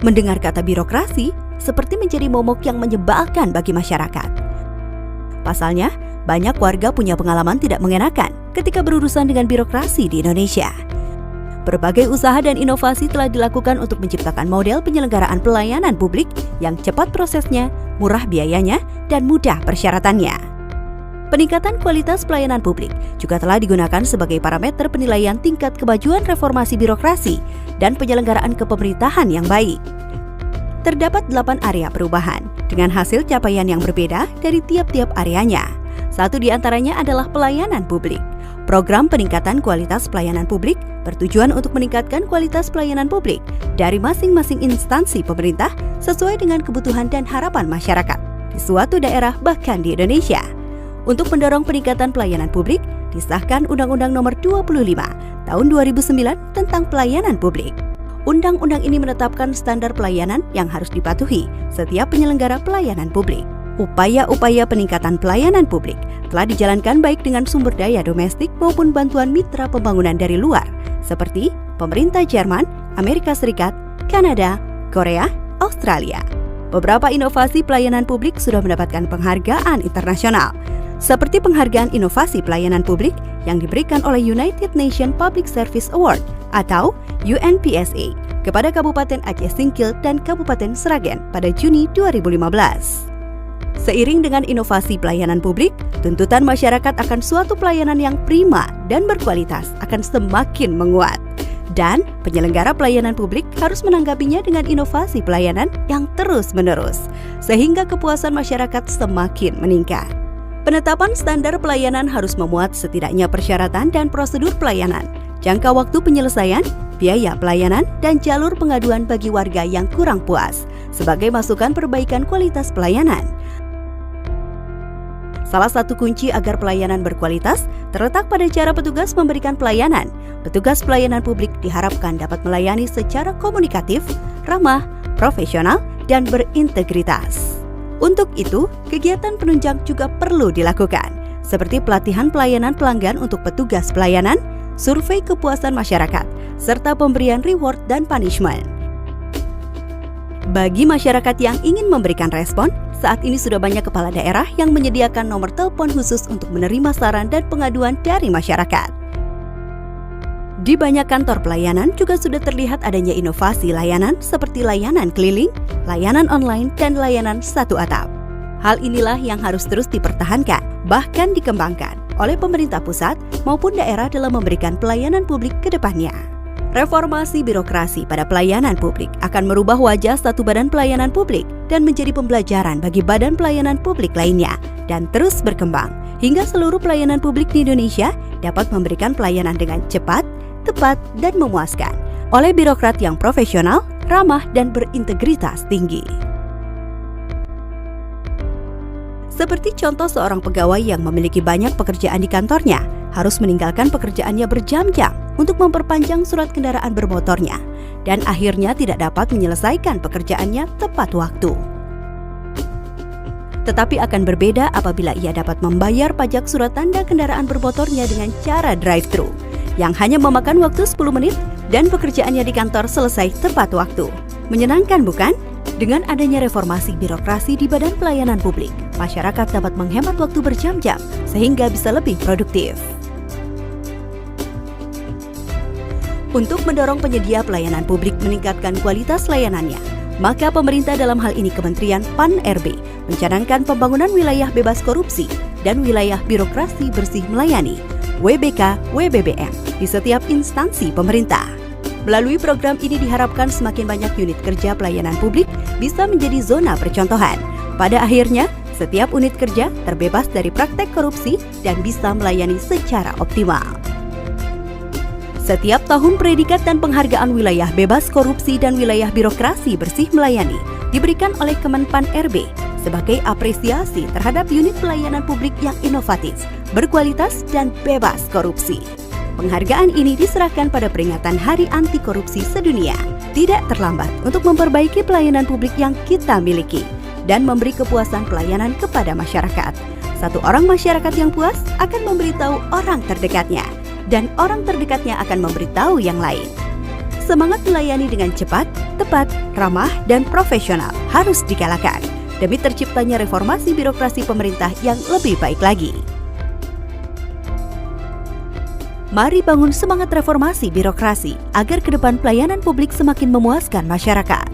Mendengar kata birokrasi seperti menjadi momok yang menyebalkan bagi masyarakat. Pasalnya, banyak warga punya pengalaman tidak mengenakan ketika berurusan dengan birokrasi di Indonesia. Berbagai usaha dan inovasi telah dilakukan untuk menciptakan model penyelenggaraan pelayanan publik yang cepat prosesnya, murah biayanya, dan mudah persyaratannya. Peningkatan kualitas pelayanan publik juga telah digunakan sebagai parameter penilaian tingkat kemajuan reformasi birokrasi dan penyelenggaraan kepemerintahan yang baik. Terdapat 8 area perubahan dengan hasil capaian yang berbeda dari tiap-tiap areanya. Satu di antaranya adalah pelayanan publik. Program peningkatan kualitas pelayanan publik bertujuan untuk meningkatkan kualitas pelayanan publik dari masing-masing instansi pemerintah sesuai dengan kebutuhan dan harapan masyarakat di suatu daerah bahkan di Indonesia. Untuk mendorong peningkatan pelayanan publik, disahkan Undang-Undang Nomor 25 Tahun 2009 tentang Pelayanan Publik. Undang-undang ini menetapkan standar pelayanan yang harus dipatuhi setiap penyelenggara pelayanan publik. Upaya-upaya peningkatan pelayanan publik telah dijalankan baik dengan sumber daya domestik maupun bantuan mitra pembangunan dari luar, seperti pemerintah Jerman, Amerika Serikat, Kanada, Korea, Australia. Beberapa inovasi pelayanan publik sudah mendapatkan penghargaan internasional, seperti penghargaan inovasi pelayanan publik yang diberikan oleh United Nations Public Service Award atau UNPSA kepada Kabupaten Aceh Singkil dan Kabupaten Sragen pada Juni 2015. Seiring dengan inovasi pelayanan publik, tuntutan masyarakat akan suatu pelayanan yang prima dan berkualitas akan semakin menguat. Dan penyelenggara pelayanan publik harus menanggapinya dengan inovasi pelayanan yang terus-menerus, sehingga kepuasan masyarakat semakin meningkat. Penetapan standar pelayanan harus memuat setidaknya persyaratan dan prosedur pelayanan, jangka waktu penyelesaian, biaya pelayanan, dan jalur pengaduan bagi warga yang kurang puas, sebagai masukan perbaikan kualitas pelayanan. Salah satu kunci agar pelayanan berkualitas terletak pada cara petugas memberikan pelayanan. Petugas pelayanan publik diharapkan dapat melayani secara komunikatif, ramah, profesional, dan berintegritas. Untuk itu, kegiatan penunjang juga perlu dilakukan, seperti pelatihan pelayanan pelanggan untuk petugas pelayanan, survei kepuasan masyarakat, serta pemberian reward dan punishment. Bagi masyarakat yang ingin memberikan respon, saat ini sudah banyak kepala daerah yang menyediakan nomor telepon khusus untuk menerima saran dan pengaduan dari masyarakat. Di banyak kantor pelayanan juga sudah terlihat adanya inovasi layanan seperti layanan keliling, layanan online, dan layanan satu atap. Hal inilah yang harus terus dipertahankan, bahkan dikembangkan oleh pemerintah pusat maupun daerah dalam memberikan pelayanan publik ke depannya. Reformasi birokrasi pada pelayanan publik akan merubah wajah satu badan pelayanan publik dan menjadi pembelajaran bagi badan pelayanan publik lainnya dan terus berkembang hingga seluruh pelayanan publik di Indonesia dapat memberikan pelayanan dengan cepat, tepat, dan memuaskan oleh birokrat yang profesional, ramah, dan berintegritas tinggi. Seperti contoh seorang pegawai yang memiliki banyak pekerjaan di kantornya, harus meninggalkan pekerjaannya berjam-jam untuk memperpanjang surat kendaraan bermotornya, dan akhirnya tidak dapat menyelesaikan pekerjaannya tepat waktu. Tetapi akan berbeda apabila ia dapat membayar pajak surat tanda kendaraan bermotornya dengan cara drive-thru, yang hanya memakan waktu 10 menit dan pekerjaannya di kantor selesai tepat waktu. Menyenangkan bukan? Dengan adanya reformasi birokrasi di badan pelayanan publik, masyarakat dapat menghemat waktu berjam-jam sehingga bisa lebih produktif. Untuk mendorong penyedia pelayanan publik meningkatkan kualitas layanannya, maka pemerintah dalam hal ini Kementerian PAN-RB mencanangkan pembangunan wilayah bebas korupsi dan wilayah birokrasi bersih melayani WBK/WBBM di setiap instansi pemerintah. Melalui program ini diharapkan semakin banyak unit kerja pelayanan publik bisa menjadi zona percontohan. Pada akhirnya, setiap unit kerja terbebas dari praktek korupsi dan bisa melayani secara optimal. Setiap tahun predikat dan penghargaan wilayah bebas korupsi dan wilayah birokrasi bersih melayani diberikan oleh Kemenpan-RB sebagai apresiasi terhadap unit pelayanan publik yang inovatif, berkualitas, dan bebas korupsi. Penghargaan ini diserahkan pada peringatan Hari Anti Korupsi Sedunia. Tidak terlambat untuk memperbaiki pelayanan publik yang kita miliki dan memberi kepuasan pelayanan kepada masyarakat. Satu orang masyarakat yang puas akan memberitahu orang terdekatnya, dan orang terdekatnya akan memberitahu yang lain. Semangat melayani dengan cepat, tepat, ramah, dan profesional harus digalakkan demi terciptanya reformasi birokrasi pemerintah yang lebih baik lagi. Mari bangun semangat reformasi birokrasi agar ke depan pelayanan publik semakin memuaskan masyarakat.